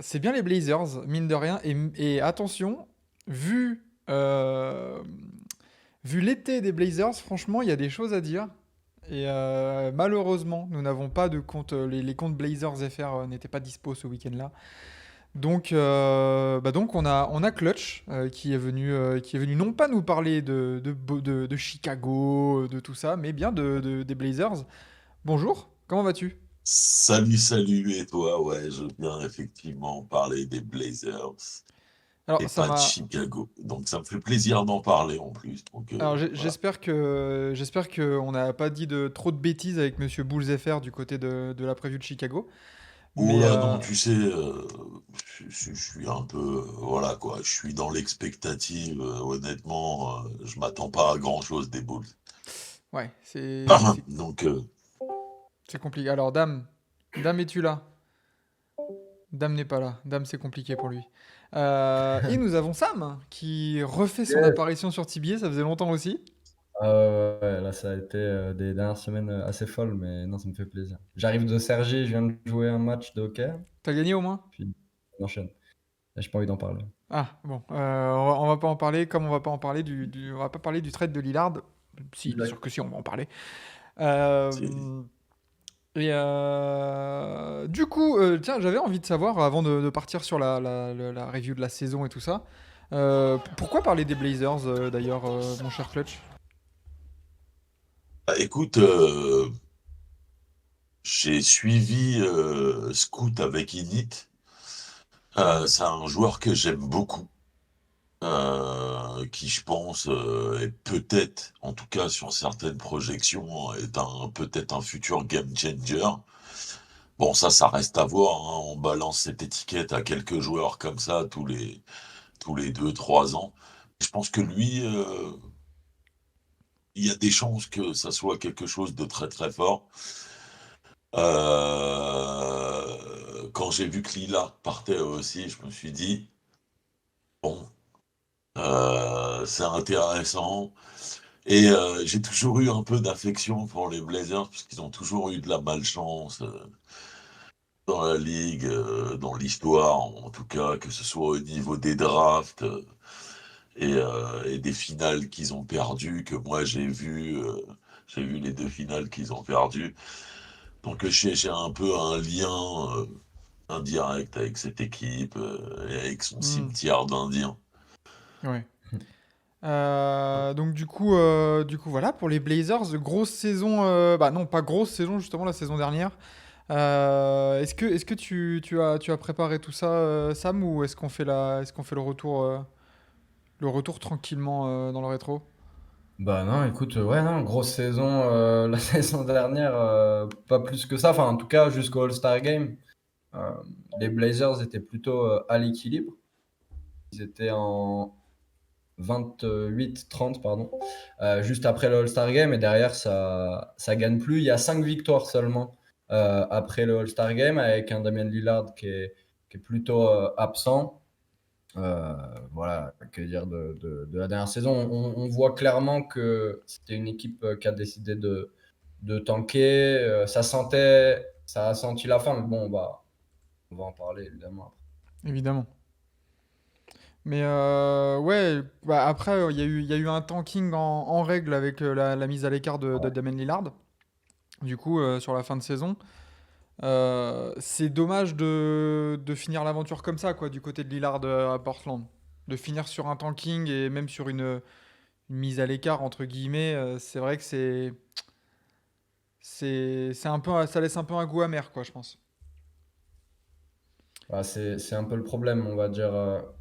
c'est bien les Blazers, mine de rien. Et attention, vu, euh, vu l'été des Blazers, franchement, il y a des choses à dire. Et malheureusement, nous n'avons pas de compte. Les comptes Blazers FR n'étaient pas dispo ce week-end-là. Donc on a Clutch qui est venu non pas nous parler de Chicago, de tout ça, mais bien des Blazers. Bonjour, comment vas-tu? Salut, salut, et toi? Ouais, je viens effectivement parler des Blazers et Alors ça pas de m'a. Chicago. Donc ça me fait plaisir d'en parler en plus. Donc Alors voilà. j'espère que on n'a pas dit de trop de bêtises avec Monsieur Bulls FR du côté de la preview de Chicago. Oh Mais là, non, tu sais, je suis un peu, voilà quoi, je suis dans l'expectative. Honnêtement, je m'attends pas à grand-chose des Bulls. ouais, c'est Donc, c'est compliqué. Alors Dame, es-tu là? Dame n'est pas là. Dame, c'est compliqué pour lui. Et nous avons Sam qui refait son Yes. apparition sur TBA, ça faisait longtemps aussi. Ah ouais, ouais, là ça a été des dernières semaines assez folles, mais non, ça me fait plaisir. J'arrive de Cergy, je viens de jouer un match de hockey, T'as gagné au moins? puis on enchaîne. Là, j'ai pas envie d'en parler. Ah, bon. On va pas en parler, comme on va pas en parler on va pas parler du trade de Lillard. Si, bien sûr Exact. que si, on va en parler. c'est- Euh, du coup, tiens, j'avais envie de savoir, avant de partir sur la review de la saison et tout ça, pourquoi parler des Blazers, d'ailleurs, mon cher Clutch? Bah, écoute, j'ai suivi Scoot avec Init. C'est un joueur que j'aime beaucoup. Qui je pense est peut-être, en tout cas sur certaines projections, est peut-être un futur game changer. Bon, ça reste à voir, hein. On balance cette étiquette à quelques joueurs comme ça tous les 2, 3 ans. Je pense que lui, il y a des chances que ça soit quelque chose de très très fort. Quand j'ai vu que Lila partait aussi, je me suis dit, bon, c'est intéressant. Et j'ai toujours eu un peu d'affection pour les Blazers, parce qu'ils ont toujours eu de la malchance dans la ligue, dans l'histoire, en tout cas, que ce soit au niveau des drafts et des finales qu'ils ont perdues, que moi j'ai vu les deux finales qu'ils ont perdues. Donc j'ai un peu un lien indirect avec cette équipe et avec son Hmm, cimetière d'Indiens. ouais. Donc du coup voilà pour les Blazers, grosse saison, bah non pas grosse saison justement la saison dernière. Est-ce que tu as préparé tout ça, Sam, ou est-ce qu'on fait le retour tranquillement dans le rétro? Bah non, écoute, ouais, non, grosse saison la saison dernière, pas plus que ça. Enfin, en tout cas, jusqu'au All-Star Game, euh, les Blazers étaient plutôt à l'équilibre. Ils étaient en 28-30, pardon, juste après le All-Star Game, et derrière, ça gagne plus. Il y a 5 victoires seulement après le All-Star Game, avec un Damian Lillard qui est plutôt absent. Voilà, que dire de la dernière saison. On voit clairement que c'était une équipe qui a décidé de tanker. Ça a senti la fin, mais bon, on va en parler évidemment. Évidemment. Mais ouais, bah, après il y a eu un tanking en règle avec la mise à l'écart de Damian Lillard. Du coup, sur la fin de saison. C'est dommage de finir l'aventure comme ça, quoi, du côté de Lillard à Portland. De finir sur un tanking et même sur une mise à l'écart, entre guillemets, c'est vrai que c'est un peu, ça laisse un peu un goût amer, quoi, je pense. C'est un peu le problème, on va dire.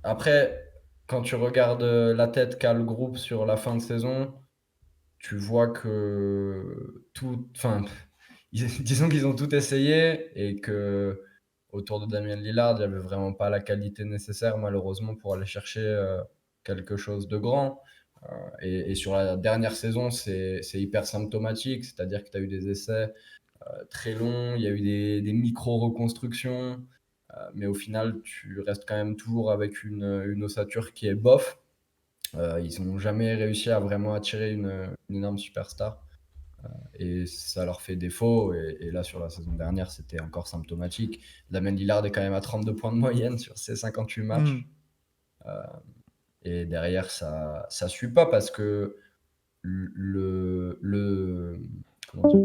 Après, quand tu regardes la tête qu'a le groupe sur la fin de saison, tu vois que tout, enfin, disons qu'ils ont tout essayé et que autour de Damien Lillard, il n'y avait vraiment pas la qualité nécessaire, malheureusement, pour aller chercher quelque chose de grand. Et sur la dernière saison, c'est hyper symptomatique, c'est-à-dire que tu as eu des essais très long, il y a eu des micro-reconstructions, mais au final, tu restes quand même toujours avec une ossature qui est bof. Ils n'ont jamais réussi à vraiment attirer une énorme superstar. et ça leur fait défaut. Et là, sur la saison dernière, c'était encore symptomatique. Damien Lillard est quand même à 32 points de moyenne sur ses 58 matchs. Et derrière, ça ne suit pas parce que comment dire,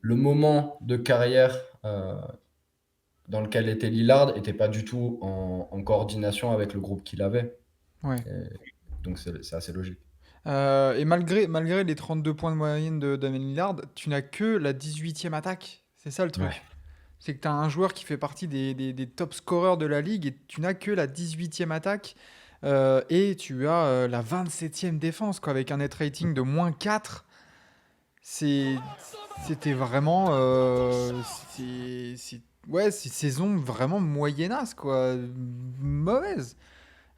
le moment de carrière dans lequel était Lillard n'était pas du tout en coordination avec le groupe qu'il avait. Ouais. Donc c'est assez logique. Et malgré les 32 points de moyenne de Damien Lillard, tu n'as que la 18e attaque. C'est ça le truc. Ouais. C'est que tu as un joueur qui fait partie des top scorers de la ligue et tu n'as que la 18e attaque et tu as la 27e défense quoi, avec un net rating de -4. C'était vraiment. Ouais, c'est saison vraiment moyennasse, quoi. Mauvaise.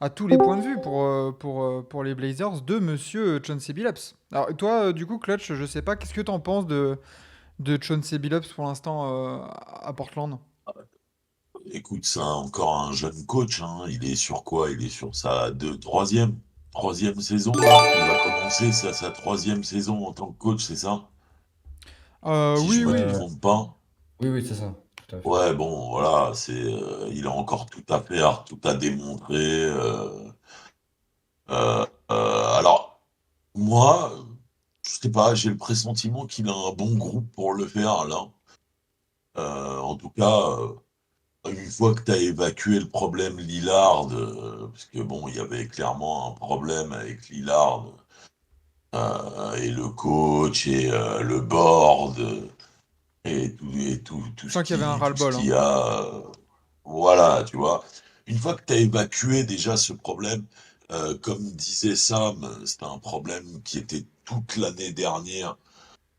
À tous les points de vue pour les Blazers de monsieur Chauncey Billups. Alors, toi, du coup, Clutch, je sais pas, qu'est-ce que t'en penses de Chauncey Billups pour l'instant à Portland? Écoute, c'est encore un jeune coach, hein. Il est sur quoi? Il est sur sa troisième saison, là. Il va commencer sa troisième saison en tant que coach, c'est ça? Si je Oui, me oui. trompe pas. Oui, c'est ça, tout à fait. Ouais, bon, voilà, il a encore tout à faire, tout à démontrer. Alors, moi, je sais pas, j'ai le pressentiment qu'il a un bon groupe pour le faire, là. En tout cas, une fois que tu as évacué le problème Lillard, parce que bon, il y avait clairement un problème avec Lillard et le coach et le board et tout Je sens qu'il y avait un tout ce ras-le-bol, qu'il hein. y a. Voilà, tu vois. Une fois que tu as évacué déjà ce problème, comme disait Sam, c'était un problème qui était toute l'année dernière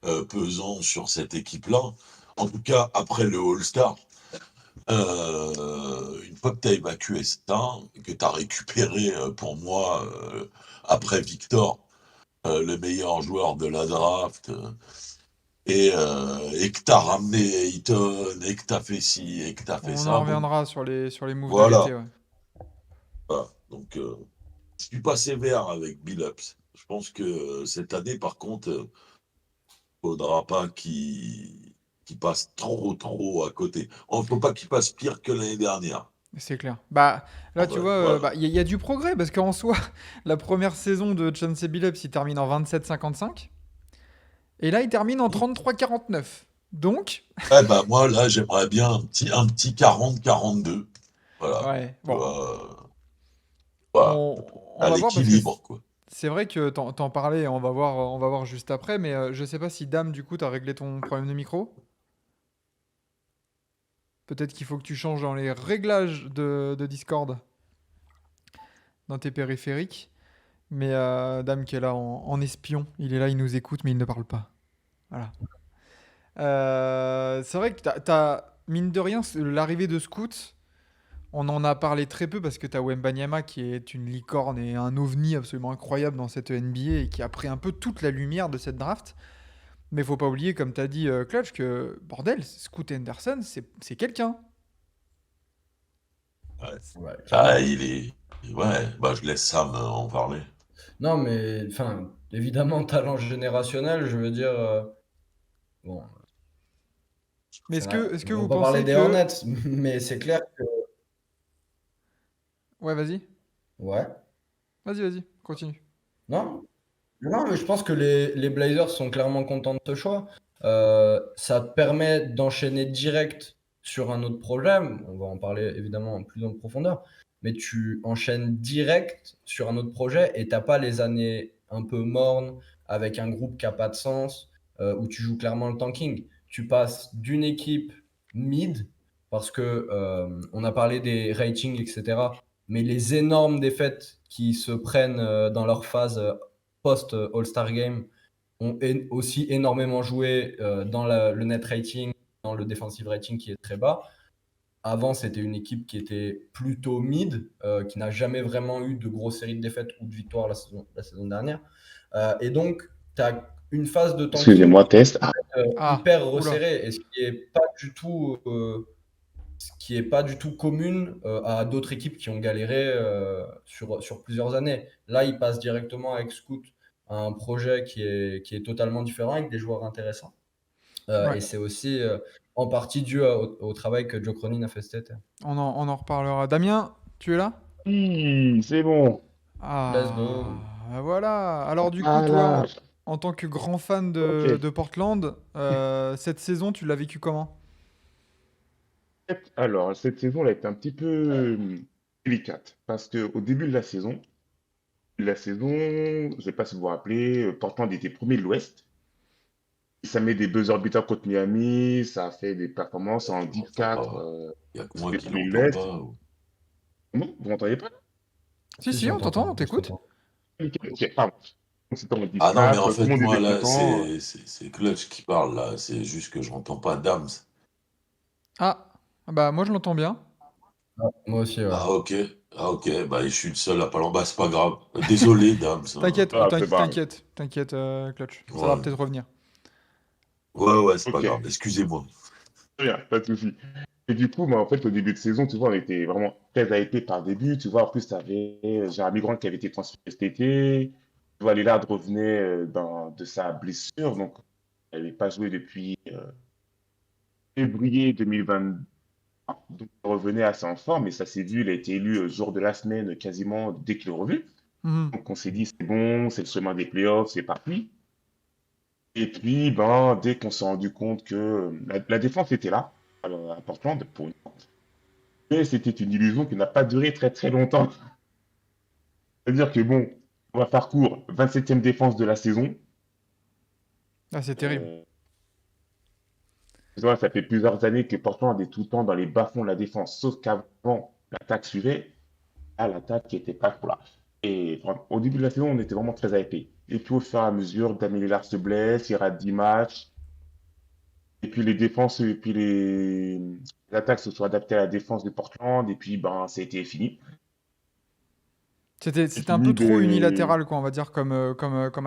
pesant sur cette équipe-là. En tout cas, après le All-Star, une fois que tu as évacué ça, que tu as récupéré, pour moi, après Victor, le meilleur joueur de la draft, et que tu as ramené Ayton, et que tu as fait ci, et que tu as fait On en ça, bon, reviendra sur les moves de l'été, voilà. ouais. Voilà. Donc, je suis pas sévère avec Billups. Je pense que cette année, par contre, faudra pas qu'il passe trop à côté. Il faut pas qu'il passe pire que l'année dernière. C'est clair. Bah, En là, tu vrai, vois, voilà. bah, il y a du progrès parce qu'en soi, la première saison de Chauncey Billups, il termine en 27-55. Et là, il termine en 33-49. Donc, Eh ben, moi, là, j'aimerais bien un petit 40-42. Voilà. ouais, Tu bon, vois, voilà. on À va voir parce que l'équilibre, quoi. c'est vrai que t'en parlais, on va voir juste après, mais je sais pas si Dame, du coup, t'as réglé ton problème de micro. Peut-être qu'il faut que tu changes dans les réglages de Discord, dans tes périphériques. Mais Dame qui est là en espion, il est là, il nous écoute, mais il ne parle pas. Voilà. C'est vrai que mine de rien, l'arrivée de Scoot, on en a parlé très peu parce que tu as Wembanyama qui est une licorne et un ovni absolument incroyable dans cette NBA et qui a pris un peu toute la lumière de cette draft. Mais faut pas oublier, comme tu as dit, Clutch, que bordel, Scoot Henderson, c'est quelqu'un. Ouais. Ouais, Ah, clairement. il est. Ouais, bah, je laisse Sam en parler. Non, mais enfin, évidemment, talent générationnel, je veux dire, bon, Mais est-ce que on va vous pas parler pensez des que... Hornets, mais c'est clair que, Ouais, vas-y. ouais, Vas-y, continue. non, non, mais je pense que les Blazers sont clairement contents de ce choix. Ça te permet d'enchaîner direct sur un autre problème. On va en parler évidemment plus en profondeur. Mais tu enchaînes direct sur un autre projet et t'as pas les années un peu mornes avec un groupe qui a pas de sens, où tu joues clairement le tanking. Tu passes d'une équipe mid, parce que on a parlé des ratings, etc. Mais les énormes défaites qui se prennent dans leur phase post-All-Star Game ont aussi énormément joué dans le net rating, dans le defensive rating qui est très bas. Avant, c'était une équipe qui était plutôt mid, qui n'a jamais vraiment eu de grosses séries de défaites ou de victoires la saison dernière. Et donc, tu as une phase de tanking Excusez-moi, test. Ah, hyper oula. resserrée et ce qui est pas du tout commune à d'autres équipes qui ont galéré sur plusieurs années. Là, ils passent directement avec Scoot un projet qui est totalement différent avec des joueurs intéressants. Ouais, Et c'est aussi en partie dû au travail que Joe Cronin a fait cet été. on en reparlera. Damien, tu es là? Oui, c'est bon. Let's go. Ah, voilà. Alors du coup, Voilà. toi, en tant que grand fan Ok. de Portland, cette saison, tu l'as vécu comment? Alors, cette saison, elle a été un petit peu délicate parce que au début de la saison, je ne sais pas si vous vous rappelez, Portland était premier de l'Ouest. Ça met des buzzers beaters contre Miami, ça a fait des performances en Je l'entends 10-4, pas. Il y a que moi c'était qui premier de l'entends l'Est. pas. Non, vous m'entendez pas? Si, Si, si, si, on t'entend, on on t'écoute. t'entend. Ok, ok, pardon. Donc, c'était en Ah non, mais en 10-4, tout fait, le monde moi, était là, content. c'est Clutch qui parle, là. C'est juste que j'entends pas Dams. Ah, bah moi je l'entends bien. Ah, moi aussi, ouais. Ah, ok. Ah, ok. Bah, je suis le seul à pas l'entendre. Bah, c'est pas grave. Désolé, Dams, hein. T'inquiète, Ah, c'est pas grave. t'inquiète, Clutch. Ça va Ouais. peut-être revenir. Ouais, ouais, c'est pas Ok, grave. Excusez-moi. très bien, pas de souci. Et du coup, en fait, au début de saison, tu vois, on était vraiment très hypé par le début. Tu vois, en plus, tu avais Jeremy Grant qui avait été transféré cet été. Tu vois, Lillard revenait de sa blessure, donc il n'avait pas joué depuis février 2020. Donc, il revenait assez en forme, et ça s'est vu, il a été élu jour de la semaine quasiment dès qu'il est revenu. Mhm. Donc, on s'est dit, c'est bon, c'est le chemin des playoffs, c'est parti. Et puis, ben, dès qu'on s'est rendu compte que la défense était là, alors, à Portland, pour une fois, mais c'était une illusion qui n'a pas duré très très longtemps. C'est-à-dire que bon, on va faire court, 27e défense de la saison. Ah, c'est terrible. Euh, tu vois, ça fait plusieurs années que Portland est tout le temps dans les bas-fonds de la défense, sauf qu'avant, l'attaque suivait. Là, l'attaque qui était pas trop là. Et enfin, au début de la saison, on était vraiment très hypé. Et puis au fur et à mesure, Damien Lillard se blesse, il rate 10 matchs. Et puis les défenses, et puis les attaques se sont adaptées à la défense de Portland. Et puis, ben, ça a été fini. C'est C'était un peu fini trop de. unilatéral, quoi, on va dire, comme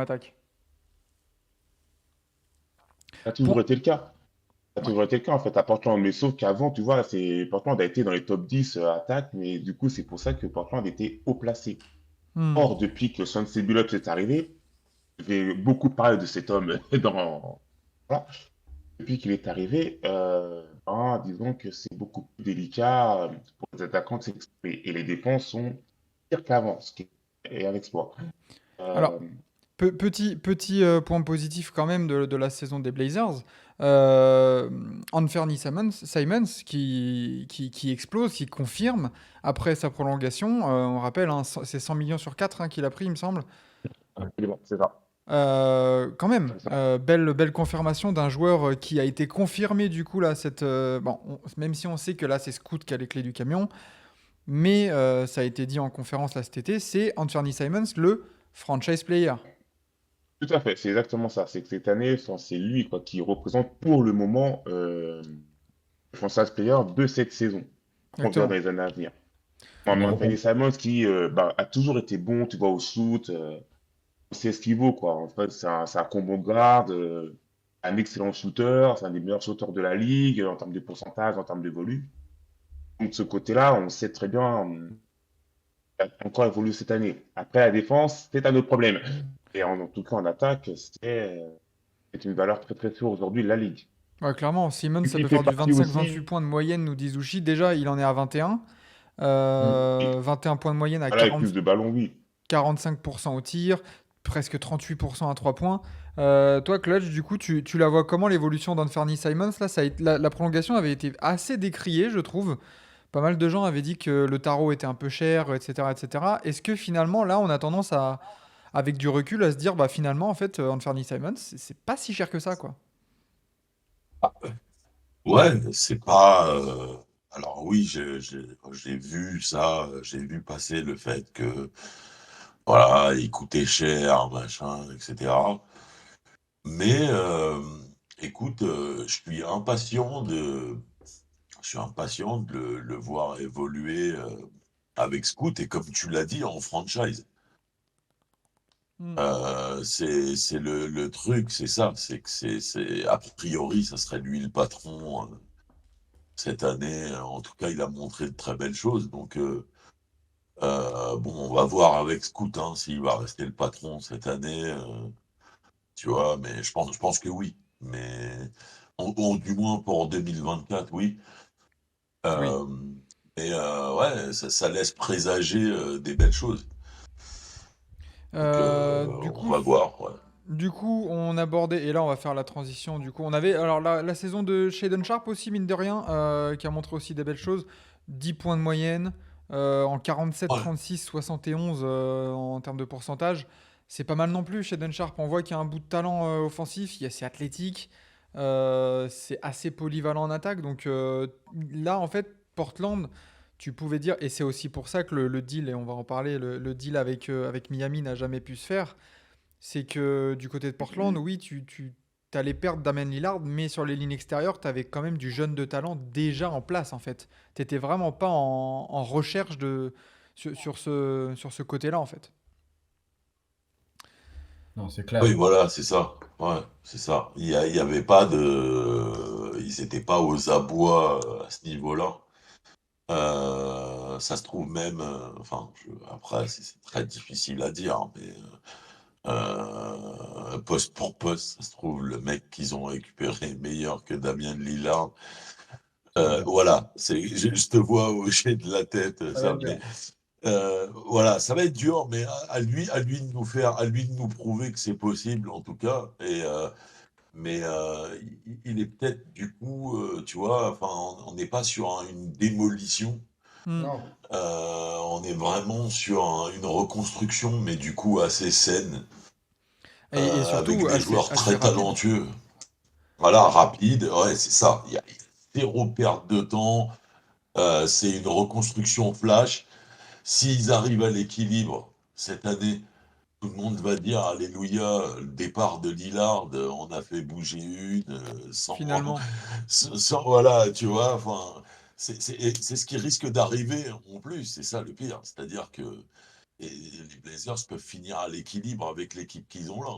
attaque. Ça a toujours Point. été le cas. Ça a Ouais. toujours été le cas, en fait, à Portland. Mais sauf qu'avant, tu vois, Portland a été dans les top 10 attaques. Mais du coup, c'est pour ça que Portland était haut placé. Hmm. Or, depuis que Chauncey Billups est arrivé, j'ai beaucoup parlé de cet homme dans. Voilà. Depuis qu'il est arrivé, ben, disons que c'est beaucoup plus délicat pour les attaquants de s'exprimer. Et les défenses sont pires qu'avant, ce qui est un exploit. Alors, Euh, petit point positif quand même de la saison des Blazers. Euh, Anthony Simons qui explose, qui confirme après sa prolongation. On rappelle, hein, c'est 100 millions sur 4 qu'il a pris, il me semble. Absolument, c'est ça. Quand même, C'est ça. belle confirmation d'un joueur qui a été confirmé du coup là. Bon, même si on sait que là c'est Scoot qui a les clés du camion, mais ça a été dit en conférence là cet été, c'est Anthony Simons le franchise player. Tout à fait, c'est exactement ça. C'est que cette année, enfin, c'est lui quoi, qui représente pour le moment le franchise player de cette saison. On verra dans Exactement. les années à venir. On Enfin, a Anthony beaucoup. Simons qui bah, a toujours été bon, tu vois, au shoot, on sait ce qu'il vaut, quoi. En fait, c'est un combo guard, un excellent shooter, c'est un des meilleurs shooters de la ligue en termes de pourcentage, en termes de volume. Donc, de ce côté-là, on sait très bien, il a encore évolué cette année. Après, la défense, c'est un autre problème. Et en tout cas, en attaque, c'est une valeur très très sûre aujourd'hui de la ligue. Ouais, clairement, Simmons, Et ça puis, il peut fait faire du partie 25-28 aussi, points de moyenne, nous dit Zushi. Déjà, il en est à 21. Mm. et 21 points de moyenne à voilà, avec plus de ballons, oui. 45% au tir, presque 38% à 3 points. Toi, Clutch, du coup, tu la vois comment l'évolution d'Anthony Simons là, la prolongation avait été assez décriée, je trouve. Pas mal de gens avaient dit que le tarot était un peu cher, etc., etc. Est-ce que finalement, là, on a tendance à, avec du recul, à se dire, bah finalement, en fait, Anthony Simons, c'est pas si cher que ça, quoi. Ouais, c'est pas. Alors oui, j'ai vu ça, j'ai vu passer le fait que voilà, il coûtait cher, machin, etc. Mais écoute, je suis impatient de le voir évoluer avec Scoot et comme tu l'as dit en franchise. Hmm. C'est le truc, c'est ça, c'est que a priori, ça serait lui le patron cette année. En tout cas, il a montré de très belles choses. Donc, Bon, on va voir avec Scoot hein, s'il va rester le patron cette année, tu vois, mais je pense que oui. Mais du moins pour 2024, oui. Oui. Euh, mais ouais, ça laisse présager des belles choses. Donc Euh, du on coup, va voir. Ouais. Du coup, on abordait, et là on va faire la transition. Du coup, on avait alors la saison de Shaden Sharp aussi, mine de rien, qui a montré aussi des belles choses. 10 points de moyenne en 47, Ouais. 36, 71 en termes de pourcentage. C'est pas mal non plus, Shaden Sharp. On voit qu'il y a un bout de talent offensif, c'est athlétique, c'est assez polyvalent en attaque. Donc là, en fait, Portland, tu pouvais dire, et c'est aussi pour ça que le deal, et on va en parler, le deal avec Miami n'a jamais pu se faire, c'est que du côté de Portland, oui, tu allais perdre Damian Lillard, mais sur les lignes extérieures, tu avais quand même du jeune de talent déjà en place, en fait. Tu n'étais vraiment pas en recherche sur ce côté-là, en fait. Non, c'est Oui, clair. voilà, c'est ça. Ouais, c'est ça. Il y avait pas de. Ils n'étaient pas aux abois à ce niveau-là. Ça se trouve même. Enfin, après, c'est très difficile à dire, hein, mais poste pour poste, ça se trouve, le mec qu'ils ont récupéré est meilleur que Damien Lillard. Ouais. Voilà, je te vois hocher de la tête, Ça va ça, être dur. mais voilà, ça va être dur, mais à lui de nous faire, à lui de nous prouver que c'est possible, en tout cas. Mais il est peut-être du coup, tu vois, enfin, on n'est pas sur une démolition, Hmm. Non. on est vraiment sur une reconstruction, mais du coup assez saine, Et avec surtout, des assez, joueurs assez très rapide. talentueux. Voilà, rapide, ouais, c'est ça. Il y a zéro perte de temps. C'est une reconstruction flash. S'ils arrivent à l'équilibre cette année, tout le monde va dire Alléluia, le départ de Lillard, on a fait bouger une, sans, Finalement. voilà, tu vois, enfin, c'est ce qui risque d'arriver en plus, c'est ça le pire. C'est-à-dire que les Blazers peuvent finir à l'équilibre avec l'équipe qu'ils ont là.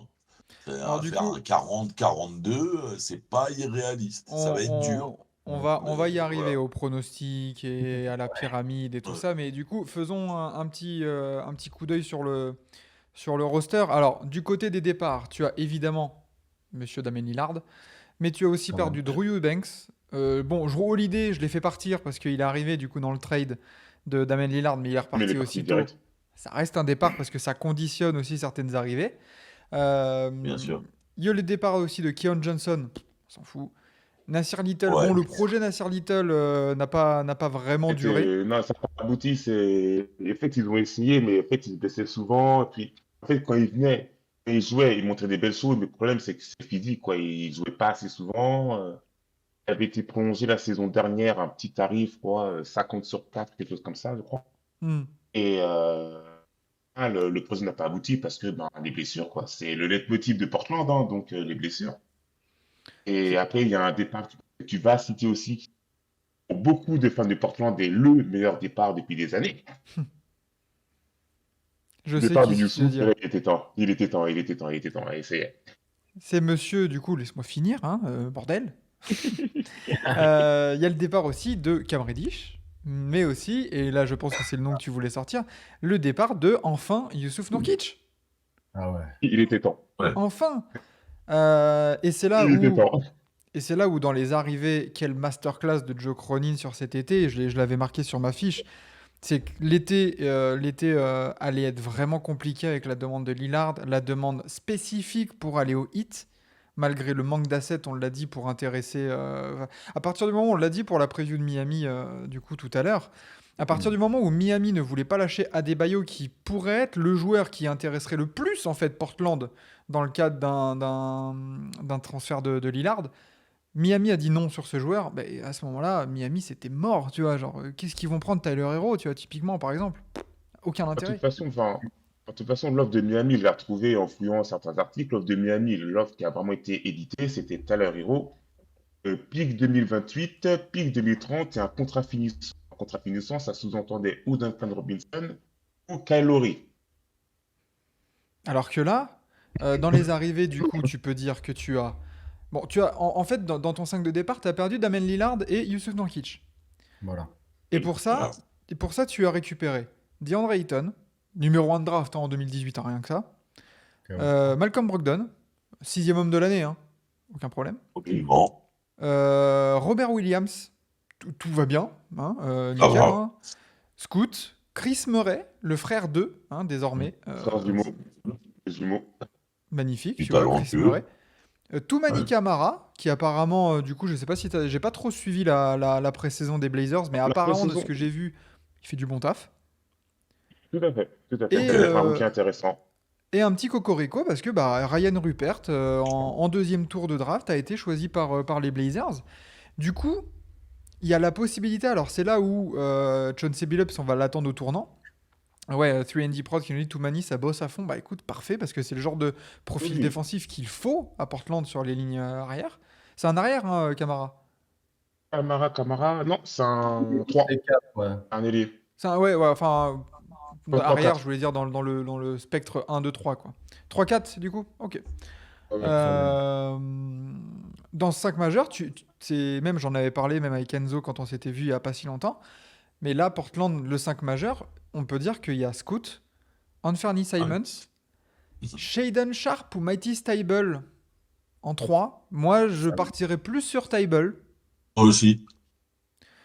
Alors C'est-à-dire du faire coup, un 40-42, c'est pas irréaliste. Ça va être dur, on mais va y arriver voilà. au pronostic et à la pyramide et tout Ouais. ça. Mais du coup, faisons un petit coup d'œil sur le roster. Alors, du côté des départs, tu as évidemment Monsieur Damien Lillard, mais tu as aussi Quand même. perdu Drew Eubanks. Bon, Drew Holiday, je l'ai fait partir parce qu'il est arrivé du coup dans le trade de Damien Lillard, mais il est Mais il est reparti parti aussitôt. direct. Ça reste un départ parce que ça conditionne aussi certaines arrivées. Euh, Bien sûr. il y a le départ aussi de Keon Johnson, on s'en fout. Nasir Little, bon, Ouais. le projet Nasir Little n'a pas vraiment duré. Non, ça n'a pas abouti. En fait, ils ont essayé, mais en fait, ils se blessaient souvent. Et puis, en fait, quand ils venaient, quand ils jouaient, ils montraient des belles choses. Mais le problème, c'est que c'est physique, quoi. Ils jouaient pas assez souvent. Il avait été prolongé la saison dernière, un petit tarif, quoi, 50 sur 4, quelque chose comme ça, je crois. Hmm. Et le projet n'a pas abouti parce que ben, les blessures, quoi. C'est le leitmotiv de Portland, hein, donc les blessures. Et C'est- après, il y a un départ que tu vas citer aussi. Pour beaucoup de fans de Portland, est le meilleur départ depuis des années. Je Le sais départ qui de tu veux Youssouf, dire. il était temps. Il était temps, il était temps, il était temps. Et c'est... C'est monsieur, du coup, laisse-moi finir, hein, bordel. Il y a le départ aussi de Cam Reddish, mais aussi, et là je pense que c'est le nom que tu voulais sortir, le départ de, enfin, Youssouf Nourkic. Ah ouais. Il était temps. Ouais. Enfin. Il était temps. Et c'est là où dans les arrivées, quelle masterclass de Joe Cronin sur cet été, je l'avais marqué sur ma fiche, c'est que l'été allait être vraiment compliqué avec la demande de Lillard, la demande spécifique pour aller au Heat, malgré le manque d'assets, on l'a dit, pour intéresser... à partir du moment où on l'a dit pour la preview de Miami, du coup, tout à l'heure, à partir Mm. du moment où Miami ne voulait pas lâcher Adebayo, qui pourrait être le joueur qui intéresserait le plus, en fait, Portland, dans le cadre d'un transfert de Lillard, Miami a dit non sur ce joueur, bah, à ce moment-là, Miami c'était mort, tu vois, genre qu'est-ce qu'ils vont prendre Tyler Hero, tu vois, typiquement par exemple, aucun De toute intérêt. façon, enfin, de toute façon, l'offre de Miami, je l'ai retrouvée en fouillant certains articles. L'offre de Miami, l'offre qui a vraiment été éditée, c'était Tyler Hero. Pic 2028, pic 2030 et un contrat finissant. Un contrat finissant, ça sous-entendait ou Duncan Robinson ou Kyle Lowry. Alors que là, dans les arrivées, du coup, tu peux dire que tu as, bon, tu as en fait dans ton 5 de départ, tu as perdu Damien Lillard et Yusuf Nurkic. Voilà. Et Oui, pour Voilà. ça, tu as récupéré DeAndre Ayton, numéro 1 de draft en 2018, hein, rien que ça. Ok, ouais. Malcolm Brogdon, 6e homme de l'année, hein, aucun problème. Absolument. Robert Williams, tout va bien, hein, Ça nickel. va. Hein. Scoot, Chris Murray, le frère d'eux, hein, désormais. Frère jumeau. Jumeau. Magnifique, Du tu vois, Chris Murray. talentueux. Toumani Ouais. Camara, qui apparemment, du coup, je sais pas si j'ai pas trop suivi la pré-saison des Blazers, mais La apparemment, de ce pré-saison. que j'ai vu, il fait du bon taf. Tout à fait. Tout à fait. Et, Ça va être un rookie intéressant. et un petit cocorico, parce que bah, Ryan Rupert, en deuxième tour de draft, a été choisi par les Blazers. Du coup, il y a la possibilité, alors c'est là où Chauncey Billups, on va l'attendre au tournant. Ouais, 3D Prod qui nous dit Toumani, ça bosse à fond. Bah écoute, parfait, parce que c'est le genre de profil Oui. défensif qu'il faut à Portland sur les lignes arrière. C'est un arrière, hein, Camara. Camara. Non, c'est un 3. Les quatre, ouais. Un ailier. C'est un, ouais, enfin, Un arrière, 3-4. je voulais dire dans le spectre 1, 2, 3, quoi. 3-4, du coup. Ok. Ouais. Euh, dans ce 5 majeur, même j'en avais parlé même avec Enzo quand on s'était vu il y a pas si longtemps. Mais là, Portland, le 5 majeur, on peut dire qu'il y a Scoot, Anthony Simons, Shaden Sharp ou Mighty Stable en 3. Moi, je partirais plus sur Stable. Moi aussi.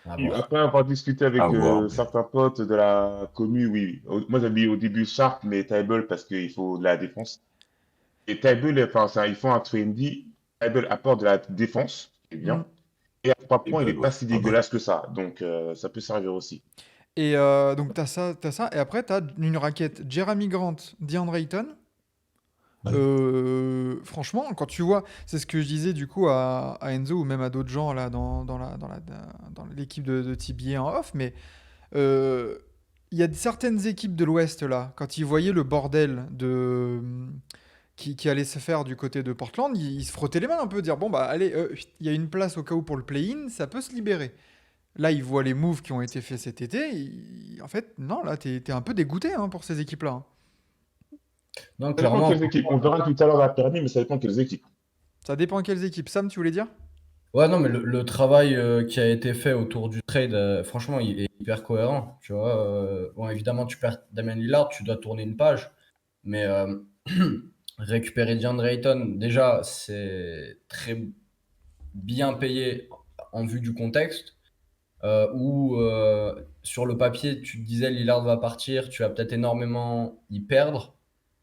À Et voir. après avoir discuté avec À voir. certains potes de la commu, oui. Moi, j'avais mis au début Sharp, mais Table parce qu'il faut de la défense. Et Table, enfin, ils font un 3D. Table apporte de la défense, c'est Mm. bien. Et à 3 Et points, il ben, n'est ouais, pas si pas mal. dégueulasse que ça. Donc, ça peut servir aussi. Et donc, t'as ça. Et après, t'as une raquette Jeremy Grant, DeAndre Ayton. Franchement, quand tu vois, c'est ce que je disais du coup à Enzo ou même à d'autres gens là dans l'équipe de TBA en off, mais euh, il y a certaines équipes de l'Ouest là, quand ils voyaient le bordel qui allait se faire du côté de Portland, ils se frottaient les mains un peu, dire bon bah allez, il y a une place au cas où pour le play-in, ça peut se libérer. Là, ils voient les moves qui ont été faits cet été. En fait, non, là, t'es un peu dégoûté hein, pour ces équipes-là. Hein. Non, Ça dépend clairement, quelles équipes. On verra tout à l'heure la pyramide, mais ça dépend quelles équipes. Ça dépend quelles équipes. Sam, tu voulais dire? ouais, non, mais le travail qui a été fait autour du trade, franchement, il est hyper cohérent. Tu vois, bon, évidemment, tu perds Damien Lillard, tu dois tourner une page, mais récupérer DeAndre Ayton, déjà, c'est très bien payé en vue du contexte, où sur le papier, tu te disais Lillard va partir, tu vas peut-être énormément y perdre.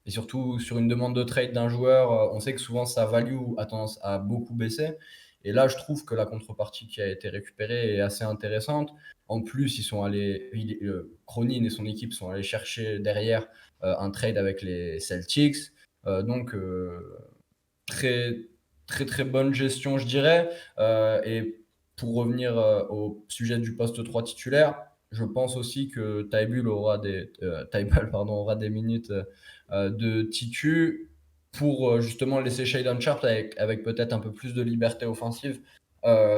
Et surtout, sur une demande de trade d'un joueur, on sait que souvent sa value a tendance à beaucoup baisser. Et là, je trouve que la contrepartie qui a été récupérée est assez intéressante. En plus, ils sont allés, Cronin et son équipe sont allés chercher derrière un trade avec les Celtics. Donc, très, très, très bonne gestion, je dirais. Et pour revenir au sujet du poste 3 titulaire, je pense aussi que Tybul Tybal, pardon, aura des minutes de titu pour justement laisser Shaedon Sharp avec peut-être un peu plus de liberté offensive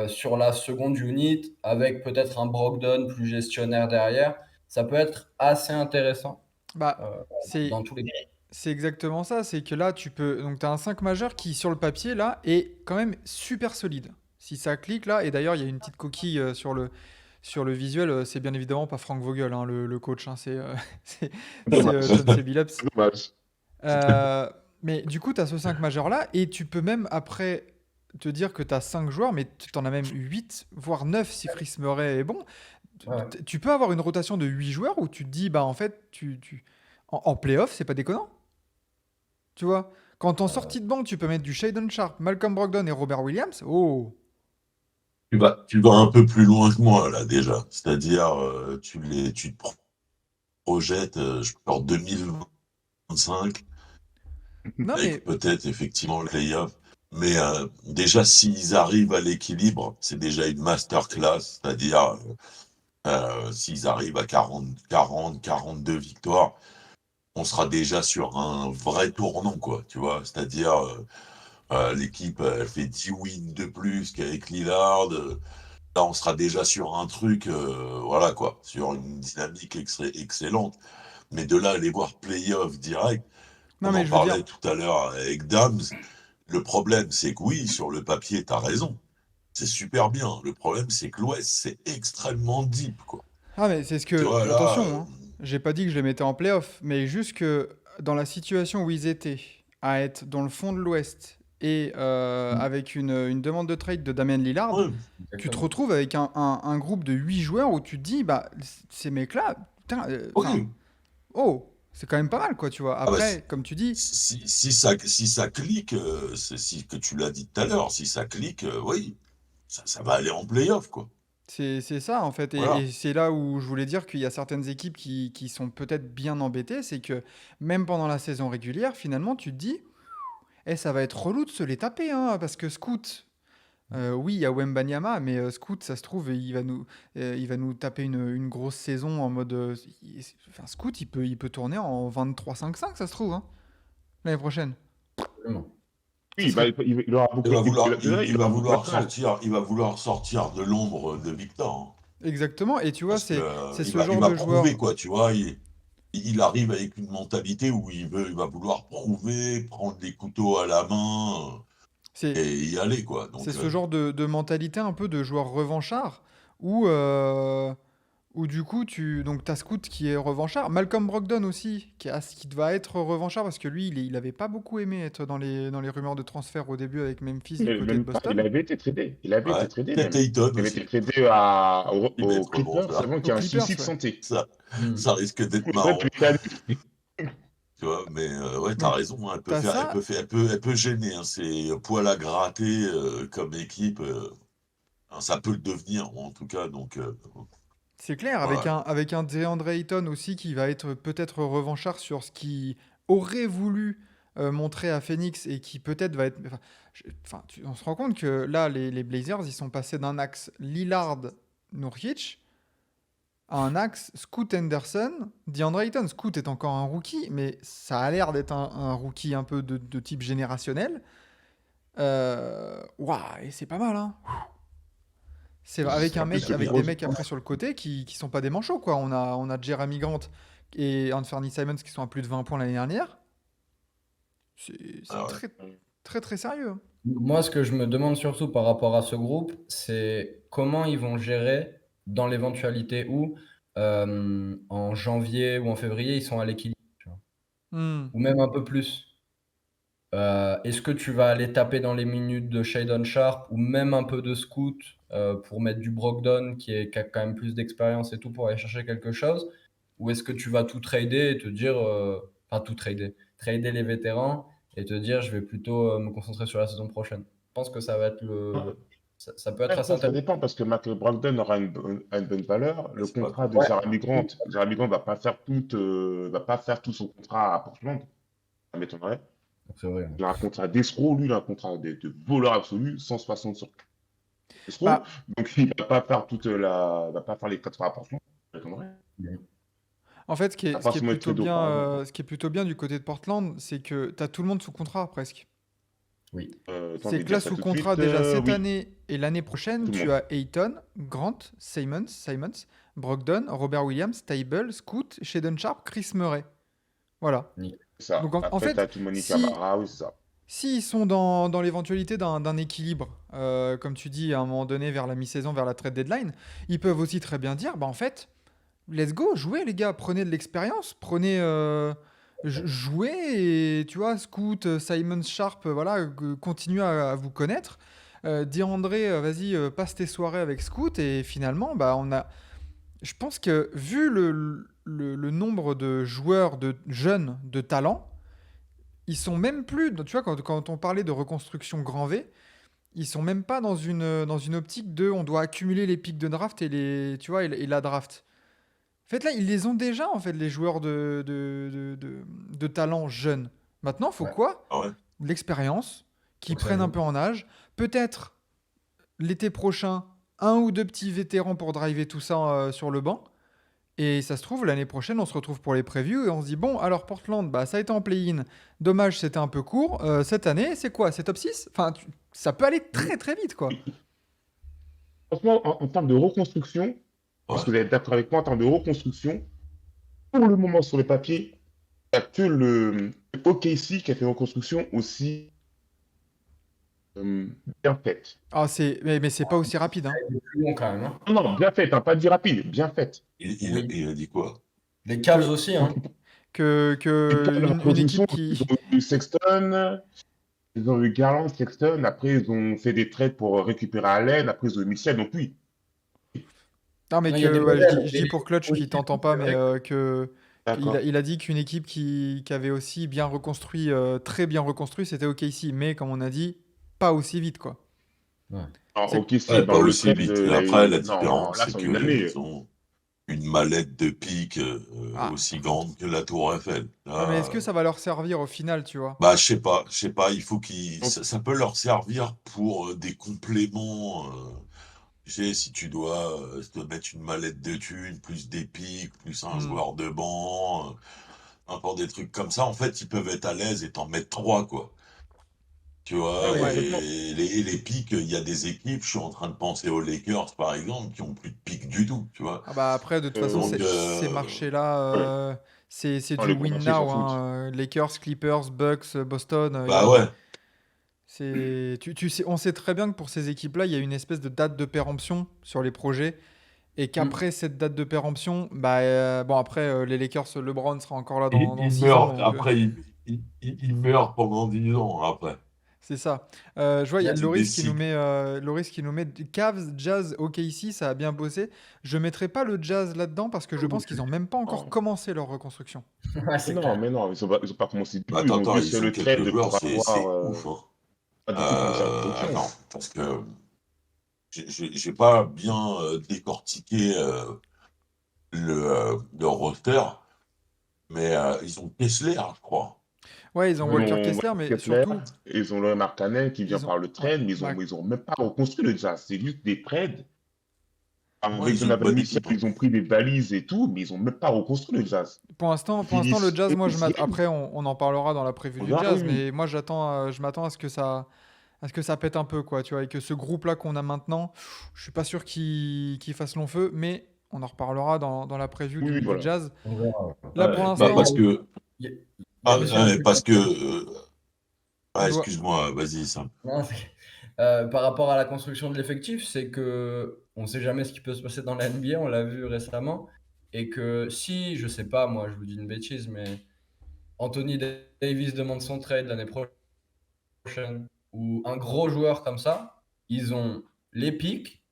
sur la seconde unit, avec peut-être un Brogdon plus gestionnaire derrière. Ça peut être assez intéressant Bah, euh, c'est dans tous les cas. c'est exactement ça. C'est que là, tu peux. Donc, tu as un 5 majeur qui, sur le papier, là, est quand même super solide. Si ça clique là, et d'ailleurs, il y a une petite coquille sur le visuel, c'est bien évidemment pas Frank Vogel, hein, le coach, hein, c'est Dommage. Chauncey Billups. Dommage. Euh, mais du coup, tu as ce 5 majeur-là, et tu peux même après te dire que tu as 5 joueurs, mais tu en as même 8 voire 9 si Chris Murray est bon. Ouais. Tu peux avoir une rotation de 8 joueurs où tu te dis, bah en fait, en playoff, c'est pas déconnant. Tu vois, quand en sortie de banc, tu peux mettre du Shaedon Sharp, Malcolm Brogdon et Robert Williams. Oh, Tu vas un peu plus loin que moi, là, déjà. C'est-à-dire, tu te projettes, je pense, 2025, non avec mais peut-être effectivement le playoff. Mais déjà, s'ils arrivent à l'équilibre, c'est déjà une masterclass. C'est-à-dire, s'ils arrivent à 42 victoires, on sera déjà sur un vrai tournant, quoi. Tu vois, c'est-à-dire, l'équipe, elle fait 10 wins de plus qu'avec Lillard. Là, on sera déjà sur un truc, voilà, quoi, sur une dynamique excellente. Mais de là, aller voir playoff direct, non on mais en je veux dire, parlait tout à l'heure avec Dams. Le problème, c'est que oui, sur le papier, tu as raison. C'est super bien. Le problème, c'est que l'Ouest, c'est extrêmement deep, quoi. ah mais c'est ce Tu que vois, là, attention, hein. J'ai pas dit que je les mettais en playoff, mais juste que dans la situation où ils étaient, à être dans le fond de l'Ouest et avec une demande de trade de Damian Lillard, Ouais, tu te Exactement. retrouves avec un groupe de 8 joueurs où tu te dis, bah, ces mecs-là, putain, enfin, oui. oh, c'est quand même pas mal, quoi, tu vois. Ah bah, Après, comme tu dis, si ça clique, que tu l'as dit tout à l'heure, si ça clique, oui, ça va aller en playoff, quoi. c'est ça, en fait. Voilà. Et c'est là où je voulais dire qu'il y a certaines équipes qui sont peut-être bien embêtées, c'est que même pendant la saison régulière, finalement, tu te dis, eh, ça va être relou de se les taper, hein, parce que Scoot, oui, il y a Wembanyama, mais Scoot, ça se trouve, il va nous taper une grosse saison en mode. Enfin, Scoot, il peut tourner en 23-5-5, ça se trouve, hein, l'année prochaine. Absolument. Ça Oui, bah, serait. il aura beaucoup, Il il va aura beaucoup vouloir de mal. sortir de l'ombre de Victor, hein. Exactement, et tu vois, Parce que c'est ce il genre va de prouver, joueur. quoi, tu vois. Il arrive avec une mentalité où il va vouloir prouver, prendre les couteaux à la main C'est et y aller, quoi. c'est Donc, ce genre de mentalité un peu de joueur revanchard où, où du coup, donc t'as Scoot qui est revanchard. Malcolm Brogdon aussi, qui va être revanchard parce que lui, il avait pas beaucoup aimé être dans les rumeurs de transfert au début avec Memphis du côté de Même pas, il Boston. avait été tradé. Il avait été ouais. tradé Peut-être même. Ayton Il avait été aussi. tradé Il va aux être bon, Clippers ça. seulement qu'il y Aux a un Clippers, souci de ouais. santé. Ça, Mm. ça risque Du d'être coup, le mec, il marrant. était annulé. Tu vois, mais ouais, t'as Donc, raison, hein, t'as ça, elle peut gêner, hein, c'est poil à gratter comme équipe, hein, ça peut le devenir en tout cas, donc c'est clair, ouais, avec un DeAndre Ayton aussi qui va être peut-être revanchard sur ce qu'il aurait voulu montrer à Phoenix et qui peut-être va être. Enfin, on se rend compte que là, les Blazers, ils sont passés d'un axe Lillard-Nurkic à un axe Scoot Henderson, DeAndre Ayton. Scoot est encore un rookie, mais ça a l'air d'être un rookie un peu de type générationnel. Ouah, et c'est pas mal, hein. C'est avec un c'est mec, très avec bien. des mecs après sur le côté qui sont pas des manchots, quoi. On a Jeremy Grant et Anthony Simons qui sont à plus de 20 points l'année dernière. C'est Ah ouais. très, très, très sérieux, hein. Moi, ce que je me demande surtout par rapport à ce groupe, c'est comment ils vont gérer dans l'éventualité où en janvier ou en février, ils sont à l'équilibre, tu vois. Hmm. Ou même un peu plus. Est-ce que tu vas aller taper dans les minutes de Shadon Sharp ou même un peu de Scoot pour mettre du Brogdon qui a quand même plus d'expérience et tout pour aller chercher quelque chose? Ou est-ce que tu vas tout trader et te dire, enfin tout trader les vétérans et te dire je vais plutôt me concentrer sur la saison prochaine? Je pense que ça va être ça peut être assez Après, ça intéressant. dépend parce que Michael Brogdon aura une bonne valeur. Mais Le c'est pas contrat de grave. Ouais, Jeremy Grant va pas faire tout son contrat à Portland. Ça m'étonnerait. c'est vrai. Il a un contrat d'escroc, lui, il a un contrat de voleur absolu, 160 sur escroc. Bah, Donc, il va pas faire va pas faire les 80 à Portland. Ça m'étonnerait. en fait, Il va forcément être tradé auparavant. ce qui est plutôt bien du côté de Portland, c'est que tu as tout le monde sous contrat presque. Oui. Attends, je C'est vais que là, dire ça sous tout de contrat suite. déjà cette Oui, année et l'année prochaine, tout le tu monde. as Ayton, Grant, Simons, Brogdon, Robert Williams, Tybalt, Scoot, Shadon Sharp, Chris Murray. Voilà. Nickel. C'est ça. Donc en Après, tu fait, as tout Monica si, Mara, oui, c'est ça. s'ils sont dans l'éventualité d'un équilibre, comme tu dis, à un moment donné, vers la mi-saison, vers la trade deadline, ils peuvent aussi très bien dire, bah en fait, let's go, jouez les gars, prenez de l'expérience, prenez... jouez et tu vois, Scoot, Simon Sharp, voilà, continuez à vous connaître. DeAndre, vas-y, passe tes soirées avec Scoot et finalement, bah on a... Je pense que vu le nombre de joueurs de jeunes de talent, ils sont même plus, tu vois, quand on parlait de reconstruction grand V, ils sont même pas dans une optique de on doit accumuler les pics de draft et tu vois, et la draft. En fait, là, ils les ont déjà, en fait, les joueurs de talent jeunes. Maintenant, faut Ouais. quoi? Ah ouais. De l'expérience, qui Faut que ça prennent un joue. peu en âge. Peut-être l'été prochain, un ou deux petits vétérans pour driver tout ça sur le banc. Et ça se trouve, l'année prochaine, on se retrouve pour les previews et on se dit, bon, alors Portland, bah, ça a été en play-in. Dommage, c'était un peu court. Cette année, c'est quoi? C'est top 6? Enfin, ça peut aller très très vite, quoi. Franchement, en termes de reconstruction, parce Ouais. que vous êtes d'accord avec moi, en termes de reconstruction, pour le moment, sur le papier, il n'y a que le OKC qui a fait une reconstruction aussi bien faite. Ah, mais c'est pas aussi rapide, hein. C'est plus long quand même, hein. Non, non, bien faite, hein, pas dit rapide, bien faite. Oui. Il a dit quoi? Les Cavs que, aussi, hein. Et pas leur une production, équipe ils qui. ont eu Sexton, ils ont eu Garland, Sexton, après ils ont fait des trades pour récupérer Allen, après ils ont eu Mitchell, donc oui, Non, mais Non, il y a des que ouais, modèles. je Et dis les pour Clutch qui aussi, t'entend pas, c'est mais vrai que d'accord. il a dit qu'une équipe qui avait aussi bien reconstruit, très bien reconstruit, c'était OKC, mais comme on a dit, pas aussi vite, quoi. ouais. Alors, C'est ok, si, Ouais, pas dans le aussi trade, vite. Et après, la non, différence, là, c'est c'est en une qu'ils année. ont une mallette de pique ah, aussi grande que la Tour Eiffel. ouais, mais Là, est-ce que ça va leur servir au final, tu vois? bah, je sais pas, il faut Donc, ça peut leur servir pour des compléments. Tu sais, si tu dois te mettre une mallette de thunes, plus des piques, plus un Hmm. joueur de banc, n'importe des trucs comme ça, en fait, ils peuvent être à l'aise et t'en mettre trois, quoi. Tu vois, Oui, Ouais. complètement. et les pics, il y a des équipes, je suis en train de penser aux Lakers, par exemple, qui ont plus de pics du tout, tu vois. Ah bah après, de toute façon, Donc, ces marchés-là, Ouais, c'est non, du les gros win marchés s'en now, foutent. hein. Lakers, Clippers, Bucks, Boston, bah ouais, tu sais, on sait très bien que pour ces équipes-là, il y a une espèce de date de péremption sur les projets. Et Mm. qu'après cette date de péremption, bah bon après les Lakers, LeBron sera encore là dans ils 6 ans, meurent, donc après, ils meurent pendant 10 ans, après. c'est ça. Je vois, il y a Ouais. C'est des Loris cycles. Loris qui nous met Cavs, Jazz, OKC, ça a bien bossé. Je mettrai pas le Jazz là-dedans parce que je pense qu'ils ont même pas encore Non, commencé leur reconstruction. Ouais, c'est clair. mais non, ils ont pas commencé du Bah, tout. Ils attends, ont attends, juste fait ils ont le quelques trade joueurs, pour avoir c'est ouf, hein. pas du tout commencé la production. Attends, parce que j'ai pas bien décortiqué le roster, mais ils ont Kessler, je crois. Ouais, ils ont Ils Walker ont Kessler, mais Kessler, surtout, ils ont le Markkanen qui vient ils ont. par le Ouais, trade, mais bah, ils ont même pas reconstruit le Jazz. C'est juste des trades. Ouais, Avec ils ont une Donovan bonne Mitchell, équipe, hein. ils ont pris des valises et tout, mais ils ont même pas reconstruit le Jazz. pour l'instant, le Jazz, moi, Sixième. après, on en parlera dans la prévue On du verra, oui, Jazz, oui. mais moi, je m'attends à ce que ça pète un peu, quoi, tu vois, et que ce groupe-là qu'on a maintenant, je suis pas sûr qu'il fasse long feu, mais on en reparlera dans la preview Oui, oui, du voilà. Jazz. On verra. Ouais. Là, pour Bah Mais parce l'instant, que il y a il y a aussi un truc à parce que dire. doit... excuse-moi, vas-y ça. Non, par rapport à la construction de l'effectif, c'est que on ne sait jamais ce qui peut se passer dans la NBA, on l'a vu récemment, et que si, je sais pas, moi je vous dis une bêtise, mais Anthony Davis demande son trade l'année prochaine, ou un gros joueur comme ça, ils ont les pics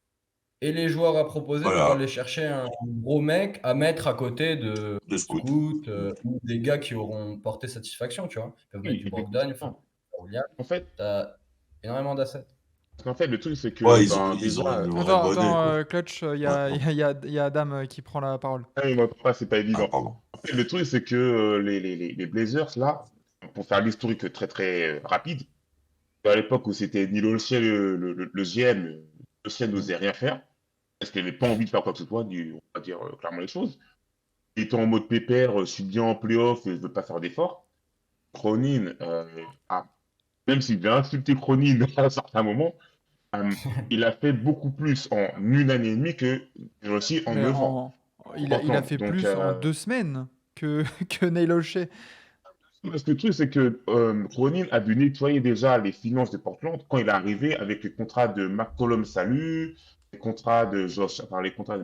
et les joueurs à proposer pour Voilà, aller chercher un gros mec à mettre à côté de de scout. Scoot, ou des gars qui auront porté satisfaction, tu vois. Ils peuvent mettre Oui, du Bogdan, ils peuvent effectivement. mettre du Williams, En fait, tu as énormément d'assets. le truc, c'est que Ouais, ils ont déjà, une vraie monnaie quoi. Clutch, il y a, Maintenant. y a Adam qui prend la parole. il m'entend pas, c'est pas Ah évident. pardon. En fait, le truc, c'est que les Blazers, là, pour faire l'historique très très rapide, à l'époque où c'était Neil Olshey le GM, Olshey n'osait rien faire, parce qu'il n'avait pas envie de faire quoi que ce soit, on va dire clairement les choses. Il était en mode pépère, je suis bien en playoff et je veux pas faire d'efforts. Cronin, même s'il a insulté Cronin à un certain moment, euh, il a fait beaucoup plus en une année et demie que aussi en Mais 9 ans au il a Portland. fait Donc, plus en 2 semaines que, que Neil Olshey. parce que le truc, c'est que Cronin a dû nettoyer déjà les finances de Portland quand il est arrivé avec les contrats de McCollum Salut, les contrats de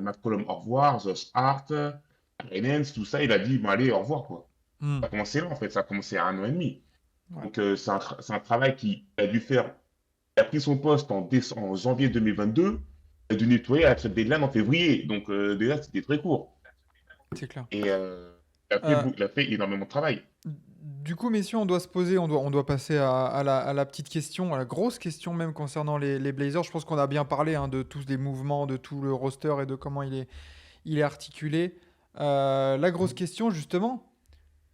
McCollum au revoir, Josh Hart, Renens, tout ça. Il a dit, bon, allez, au revoir, quoi. Hmm, Ça a commencé là, en fait. Ça a commencé à 1 an et demi. ouais, Donc, c'est un travail qu'il a dû faire. Il a pris son poste en janvier 2022. Il a dû nettoyer à la trade deadline en février. Donc, déjà, c'était très court. c'est clair. Et Euh, il a fait énormément de travail. du coup, messieurs, on doit se poser, on doit passer à la petite question, à la grosse question même concernant les Blazers. Je pense qu'on a bien parlé hein, de tous les mouvements, de tout le roster et de comment il est articulé. La grosse question, justement,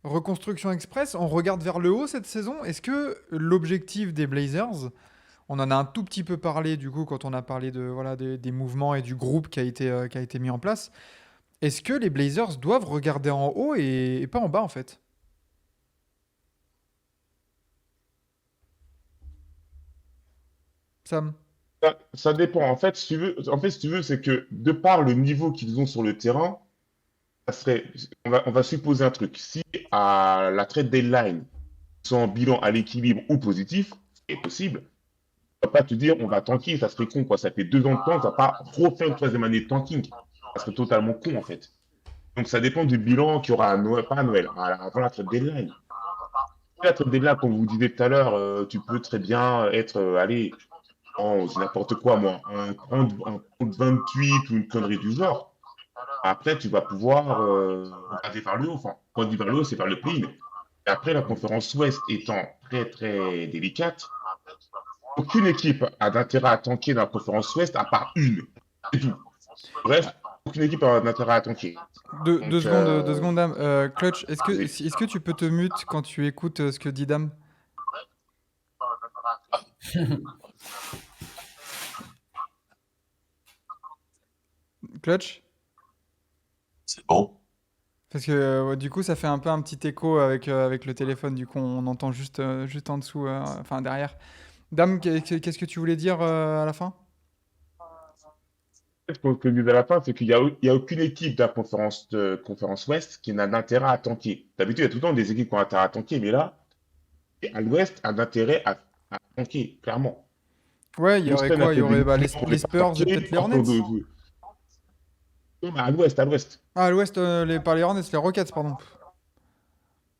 reconstruction express, on regarde vers le haut cette saison. Est-ce que l'objectif des Blazers, on en a un tout petit peu parlé du coup quand on a parlé de, voilà, des mouvements et du groupe qui a été mis en place, est-ce que les Blazers doivent regarder en haut et pas en bas en fait? Sam? Ça dépend. Si tu veux, c'est que de par le niveau qu'ils ont sur le terrain, on va supposer un truc. Si à la trade deadline, ils sont en bilan à l'équilibre ou positif, c'est possible. On va pas te dire on va tanker, ça serait con quoi. Ça fait 2 ans de temps, on va pas refaire une troisième année de tanking. Ça serait totalement con en fait. Donc ça dépend du bilan qu'il y aura à Noël, pas à Noël, avant la trade deadline. La trade deadline, comme vous disiez tout à l'heure, tu peux très bien être, allez, c'est n'importe quoi, moi, un 28 ou une connerie du genre. Après, tu vas pouvoir regarder vers le haut. Enfin, quand on dit vers le haut, c'est vers le play. Et après, la conférence Ouest étant très, très délicate, aucune équipe a d'intérêt à tanker dans la conférence Ouest à part une. C'est tout. Bref, aucune équipe a d'intérêt à tanker. Deux Donc, secondes, Dame. Clutch, est-ce que tu peux te mute quand tu écoutes ce que dit Dame? Clutch? C'est bon. Parce que ouais, du coup, ça fait un peu un petit écho avec le téléphone. Du coup, on entend juste en dessous, enfin derrière. Dame, qu'est-ce que tu voulais dire à la fin? ce que je disais à la fin, c'est qu'il y a aucune équipe de la conférence Ouest qui n'a d'intérêt à tanker. D'habitude, il y a tout le temps des équipes qui ont intérêt à tanker, mais là, à l'Ouest, a d'intérêt à tanker, clairement. Ouais, il y aurait Houston a quoi? Il y fait des aurait mouvements pour ne les pas Spurs et tanker. peut-être les Hornets. Non, mais à l'Ouest, à l'Ouest. Ah, à l'ouest, pas les Hornets, les Rockets, pardon.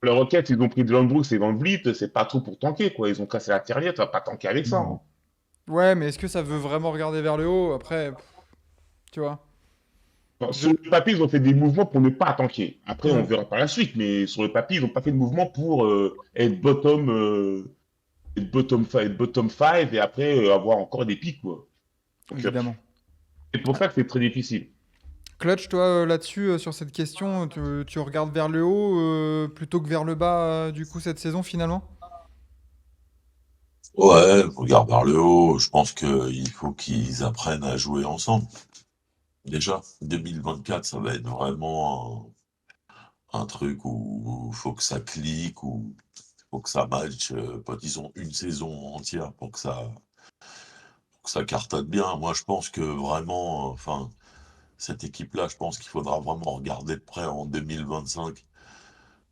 Les Rockets, ils ont pris Dylan Brooks et Van Vliet, c'est pas trop pour tanker, quoi. Ils ont cassé la tirelire, tu vas pas tanker avec ça, hein. Ouais, mais est-ce que ça veut vraiment regarder vers le haut? Après, tu vois. Enfin, Je... sur le papier, ils ont fait des mouvements pour ne pas tanker. Après, on Hmm, verra par la suite, mais sur le papier, ils n'ont pas fait de mouvement pour être bottom 5 et après avoir encore des pics, quoi. Donc, évidemment. c'est pour ça que c'est très difficile. Clutch, toi, là-dessus, sur cette question, tu regardes vers le haut plutôt que vers le bas, du coup, cette saison, finalement? Ouais, regarde vers le haut. Je pense qu'il faut qu'ils apprennent à jouer ensemble. Déjà, 2024, ça va être vraiment un truc où il faut que ça clique, où il faut que ça match. Disons une saison entière pour que ça cartonne bien. Moi, je pense que vraiment, enfin, cette équipe-là, je pense qu'il faudra vraiment regarder de près en 2025.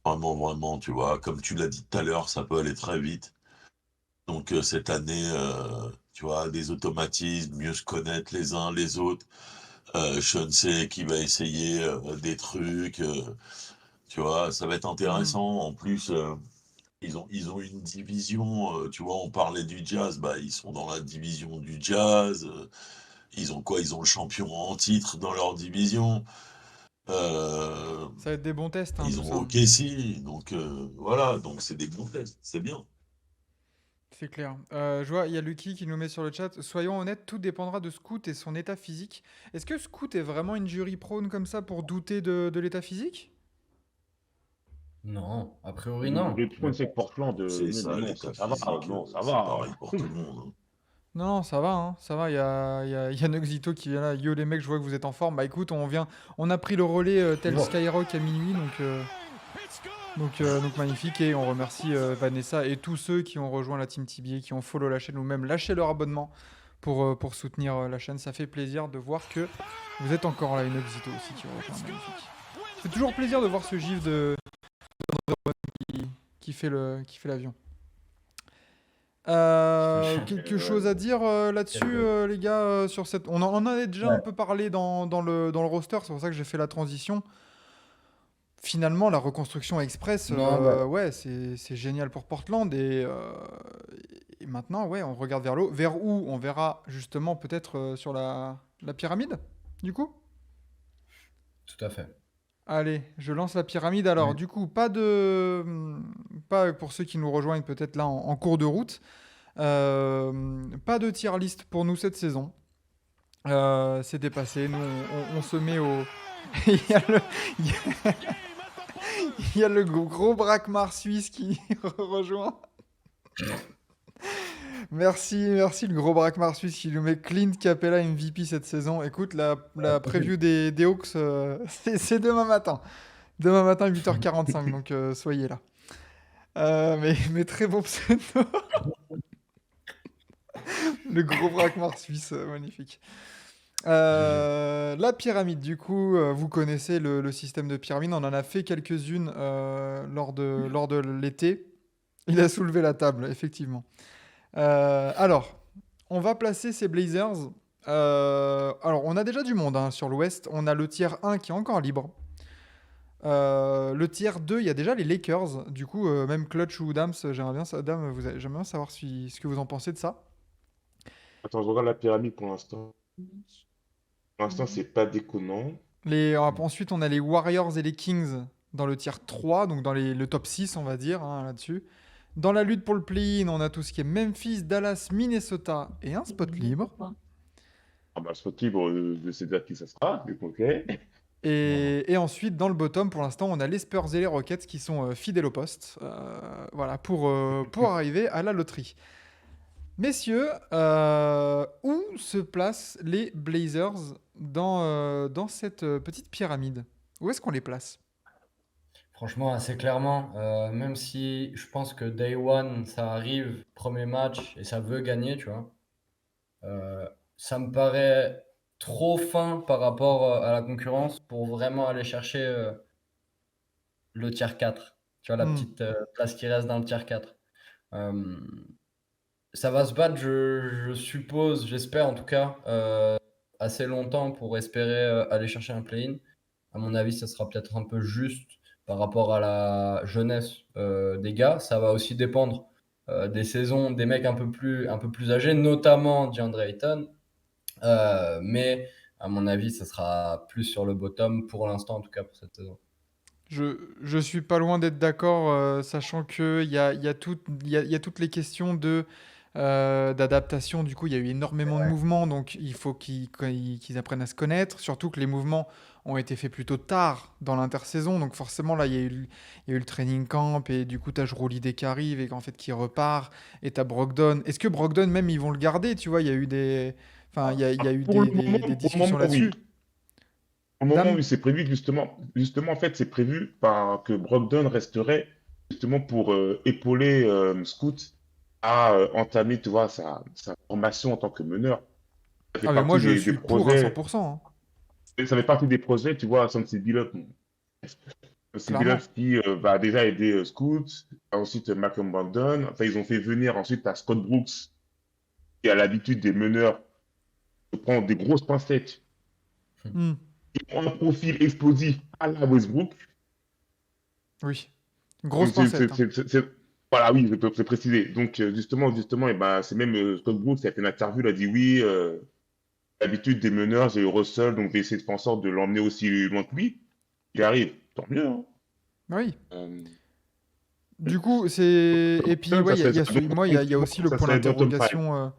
Vraiment, vraiment, tu vois, comme tu l'as dit tout à l'heure, ça peut aller très vite. Donc cette année, tu vois, des automatismes, mieux se connaître les uns les autres. Sean sait qui va essayer des trucs. Tu vois, ça va être Hmm, intéressant. En plus, ils ont une division. Tu vois, on parlait du jazz. Bah, ils sont dans la division du jazz. Ils ont quoi? Ils ont le champion en titre dans leur division. Euh, Ça va être des bons tests, hein, Ils tout ont ça, hein. OKC. Donc voilà, donc c'est des bons tests. C'est bien. C'est clair. Je vois, il y a Lucky qui nous met sur le chat. Soyons honnêtes, tout dépendra de Scoot et son état physique. Est-ce que Scoot est vraiment une jury prone comme ça pour douter de l'état physique? Non, a priori Le non. Redstone, c'est que Portland, C'est mais ça, non, l'état ça va, physique. non, ça C'est va. pareil pour tout le monde, hein. Non, non, ça va, hein, ça va. Il y a Nuxito qui est là. Yo les mecs, je vois que vous êtes en forme. Bah écoute, on a pris le relais tel Toujours. Skyrock à minuit, donc magnifique. Et on remercie Vanessa et tous ceux qui ont rejoint la Team TBA, qui ont follow la chaîne ou même lâché leur abonnement pour soutenir la chaîne. Ça fait plaisir de voir que vous êtes encore là. Et Nuxito aussi qui rejoint, magnifique. C'est toujours plaisir de voir ce gif qui, qui fait l'avion. Quelque chose à dire là-dessus, les gars, sur cette. On en avait déjà un Ouais. peu parlé dans le roster, c'est pour ça que j'ai fait la transition. Finalement, la reconstruction express, Non, bah, ouais, c'est génial pour Portland. Et maintenant, ouais, on regarde vers l'eau. Vers où? On verra justement peut-être sur la pyramide, du coup. tout à fait. Allez, je lance la pyramide. Alors, du coup, pas pour ceux qui nous rejoignent peut-être là en cours de route. Pas de tier list pour nous cette saison. C'est dépassé. Nous, on se met au. il, y a le, il y a- il y a le gros braquemar suisse qui rejoint. Merci le gros braquemar suisse qui nous met Clint Capella MVP cette saison. Écoute, la preview des Hawks, c'est demain matin. Demain matin, 8h45, donc soyez là. Mais très bon pseudo. Le gros braquemar suisse, magnifique. GG. La pyramide, du coup, vous connaissez le système de pyramide. On en a fait quelques-unes lors de l'été. Il a soulevé la table, effectivement. Alors, on va placer ces Blazers. Alors, on a déjà du monde hein, sur l'ouest. On a le tiers 1 qui est encore libre. Le tiers 2, il y a déjà les Lakers. Du coup, même Clutch ou Dams, j'aimerais bien savoir ce que vous en pensez de ça. Attends, je regarde la pyramide pour l'instant. Pour l'instant, c'est pas déconnant. Ensuite, on a les Warriors et les Kings dans le tiers 3, donc dans le top 6, on va dire, hein, là-dessus. Dans la lutte pour le play-in, on a tout ce qui est Memphis, Dallas, Minnesota et un spot libre. Ah bah, spot libre, je sais déjà qui ça sera. Du coup, ok. Et ensuite, dans le bottom, pour l'instant, on a les Spurs et les Rockets qui sont fidèles au poste, voilà, pour arriver à la loterie. Messieurs, où se placent les Blazers dans cette petite pyramide? Où est-ce qu'on les place? Franchement, assez clairement, même si je pense que Day One, ça arrive, premier match, et ça veut gagner, tu vois. Ça me paraît trop fin par rapport à la concurrence pour vraiment aller chercher le tiers 4. Tu vois, la Hmm. petite place qui reste dans le tiers 4. Euh, Ça va se battre, je suppose, j'espère en tout cas, assez longtemps pour espérer aller chercher un play-in. À mon avis, ça sera peut-être un peu juste par rapport à la jeunesse des gars. Ça va aussi dépendre des saisons des mecs un peu plus âgés, notamment DeAndre Ayton. Mais à mon avis, ça sera plus sur le bottom pour l'instant, en tout cas pour cette saison. Je suis pas loin d'être d'accord, sachant qu'il y a toutes les questions d'adaptation. Du coup, il y a eu énormément de Ouais, mouvements, donc il faut qu'ils apprennent à se connaître. Surtout que les mouvements ont été faits plutôt tard dans l'intersaison. Donc forcément, là, il y a eu le training camp, et du coup, tu as Jrue qui arrive, et qu'en fait, qui repart, et tu as Brogdon. Est-ce que Brogdon, même, ils vont le garder? Tu vois, il y a eu des... Enfin, il y a eu des Pour le discussions moment, oui. là-dessus. Au moment Dame? où c'est prévu, justement, en fait, c'est prévu que Brogdon resterait justement pour épauler Scoot à entamer, tu vois, sa formation en tant que meneur. Ça fait Ah, mais moi, partie je des suis pour à projets, 100%, hein, ça fait partie des projets, tu vois, Sensi Billups. Sensi clairement. Billups qui va déjà aider Scoot, ensuite Malcolm Brogdon. Enfin, ils ont fait venir ensuite à Scott Brooks, qui a l'habitude des meneurs de prendre des grosses pincettes, Hmm. qui ont un profil explosif à la Westbrook. Oui. Grosse Donc, pincette, hein. voilà, oui, je peux préciser. Donc, justement, et ben, c'est même Scott Brooks qui a fait une interview, il a dit oui, l'habitude des meneurs, j'ai eu Russell, donc je vais essayer de faire en sorte de l'emmener aussi loin que lui. Il arrive, tant mieux, hein. Oui. Euh, Du coup, c'est. Et puis, ouais, ça serait, moi, il y a aussi le ça point serait bottom 5. d'interrogation.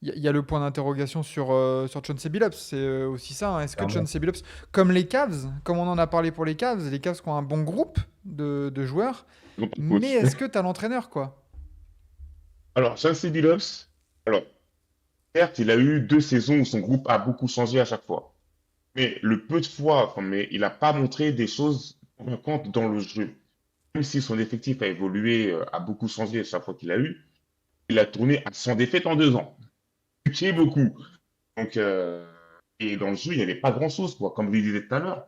Il y a le point d'interrogation sur Chauncey Billups. C'est aussi ça, hein. Est-ce que clairement. Chauncey Billups, comme comme on en a parlé pour les Cavs qui ont un bon groupe de joueurs, Donc, mais coach. est-ce que tu as l'entraîneur, quoi? Alors, Chauncey Billups, alors, certes, il a eu 2 saisons où son groupe a beaucoup changé à chaque fois. Mais le peu de fois, enfin, mais il n'a pas montré des choses convaincantes dans le jeu. Même si son effectif a évolué, a beaucoup changé à chaque fois qu'il a eu, il a tourné à 100 défaites en 2 ans. Ce qui est beaucoup. Donc, et dans le jeu, il n'y avait pas grand-chose, quoi. Comme je le disais tout à l'heure,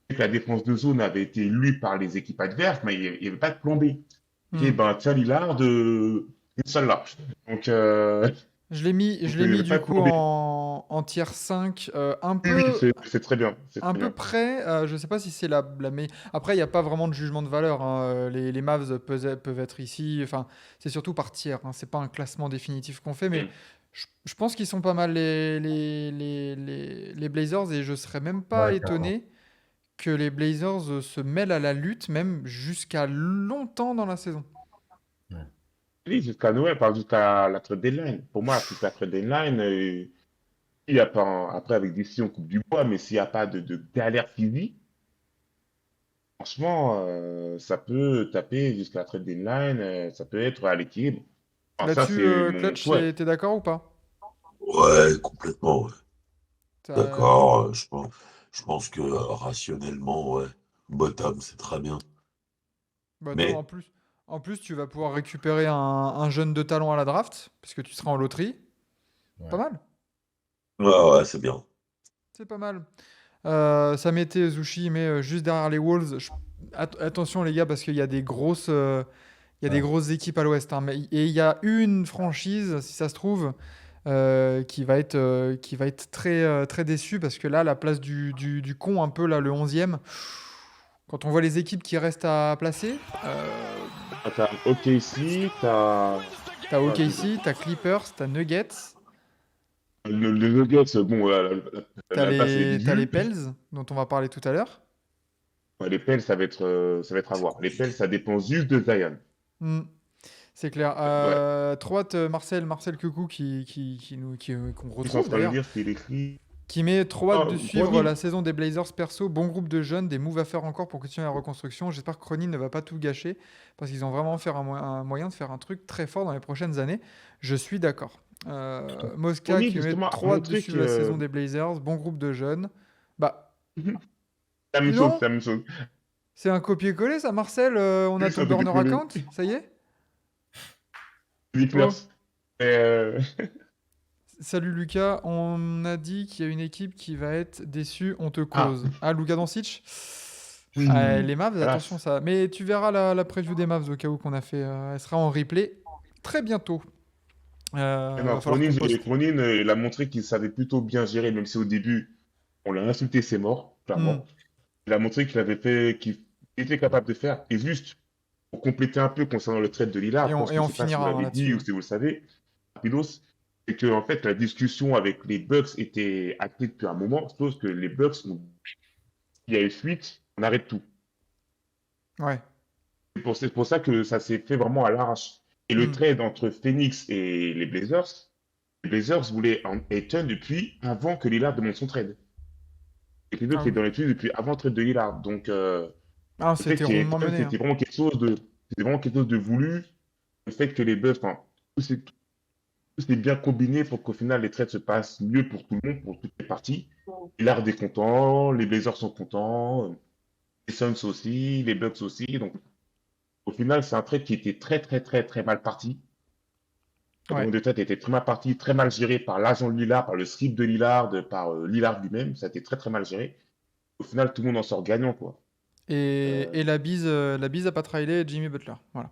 c'est que la défense de zone avait été lue par les équipes adverses, mais il n'y avait pas de plan B. Ok, Hmm. ben, tiens, Lillard, Inch'Allah. Donc, Je il l'ai n'y mis avait pas du de coup plan B. en tier 5, Oui, oui, c'est très bien. C'est un très peu bien. près. Je sais pas si c'est la meilleure. Après, il n'y a pas vraiment de jugement de valeur, hein. Les Mavs peuvent être ici. Enfin, c'est surtout par tiers, hein. C'est pas un classement définitif qu'on fait, mais Mm. je pense qu'ils sont pas mal les Blazers, et je serais même pas Ouais, clairement. étonné que les Blazers se mêlent à la lutte, même jusqu'à longtemps dans la saison. Ouais. Oui, jusqu'à Noël, pas jusqu'à la trade deadline. Pour moi, jusqu'à la trade deadline, il y a pas, après, avec DC, on coupe du bois, mais s'il n'y a pas de galère physique, franchement, ça peut taper jusqu'à la trade deadline, ça peut être à l'équilibre. Enfin, ça, Là-dessus, c'est mon Clutch, souhait. t'es d'accord ou pas? Ouais, complètement, ouais. T'as- D'accord, je pense que rationnellement, ouais, bottom, c'est très bien. Bah, Tom, Mais, en plus, tu vas pouvoir récupérer un jeune de talent à la draft, puisque tu seras en loterie. Pas Ouais. mal. ouais, ouais, c'est bien. C'est pas mal. Ça mettait Zushi, mais juste derrière les Wolves. Attention les gars, parce qu'il y a des Ouais. grosses équipes à l'Ouest, hein, et il y a une franchise, si ça se trouve, qui va être très, très déçue, parce que là, la place du con, un peu là, le 11e, Quand on voit les équipes qui restent à placer, T'as OKC, t'as. t'as Ah, c'est OKC, t'as Clippers, t'as Nuggets, le Nuggets, bon, la base, elle est t'as les vue. Pels, dont on va parler tout à l'heure. Ouais, les Pels, ça va être à voir. Les Pels, ça dépend juste de Zion. Hmm, c'est clair. Ouais. Trop hâte, Marcel Cucou qu'on Je suis en retrouve train de d'ailleurs, lire ce qu'il écrit. qui met trop hâte Ah, de suivre Cronin. la saison des Blazers perso. Bon groupe de jeunes, des moves à faire encore pour continuer la reconstruction. J'espère que Cronin ne va pas tout gâcher parce qu'ils ont vraiment fait un moyen de faire un truc très fort dans les prochaines années. Je suis d'accord. Mosca Cronin, qui met justement, a trop hâte de montré suivre la que. saison des Blazers. Bon groupe de jeunes. Bah, C'est la dis même chose, donc, c'est la même chose. c'est un copier-coller ça, Marcel. On a Oui, c'est ton un peu burner décollé. account, ça y est? Clippers. Oh. Mais, Salut Lucas, on a dit qu'il y a une équipe qui va être déçue, on te Ah, cause. Ah, Luka Doncic? Les Mavs, voilà. attention ça. Mais tu verras la preview des Mavs au cas où qu'on a fait. Elle sera en replay très bientôt. Non, Va falloir qu'on poste. Cronin, il a montré qu'il savait plutôt bien gérer, même si au début, on l'a insulté, c'est mort, Hmm. clairement. Il a montré qu'il était capable de faire. Et juste, pour compléter un peu concernant le trade de Lillard, Et je pense on, et que je on sais pas si vous finira hein, l'avez là-dessus. dit ou si vous le savez, rapidos, c'est que en fait, la discussion avec les Bucks était actée depuis un moment, sauf que les Bucks, il y a eu fuite, on arrête tout. Ouais. C'est pour ça que ça s'est fait vraiment à l'arrache. Et le Hmm. trade entre Phoenix et les Blazers voulaient en Ayton depuis avant que Lillard demande son trade. Et les deux Ah étaient oui. dans l'étude depuis avant le trade de Lillard. Donc, Ah, le fait c'était qu'il y ait rondement Ayton, mené. Hein. c'était vraiment quelque chose de voulu. Le fait que les Bucks, enfin, tout s'est bien combiné pour qu'au final, les trades se passent mieux pour tout le monde, pour toutes les parties. Lillard est content, les Blazers sont contents, les Suns aussi, les Bucks aussi. Donc, au final, c'est un trade qui était très, très, très, très mal parti. La Ouais. demande de trade était très mal partie, très mal gérée par l'agent de Lillard, par le script de Lillard, par Lillard lui-même. Ça a été très, très mal géré. Au final, tout le monde en sort gagnant, quoi. Et Euh, la bise à Pat Riley et Jimmy Butler. Voilà.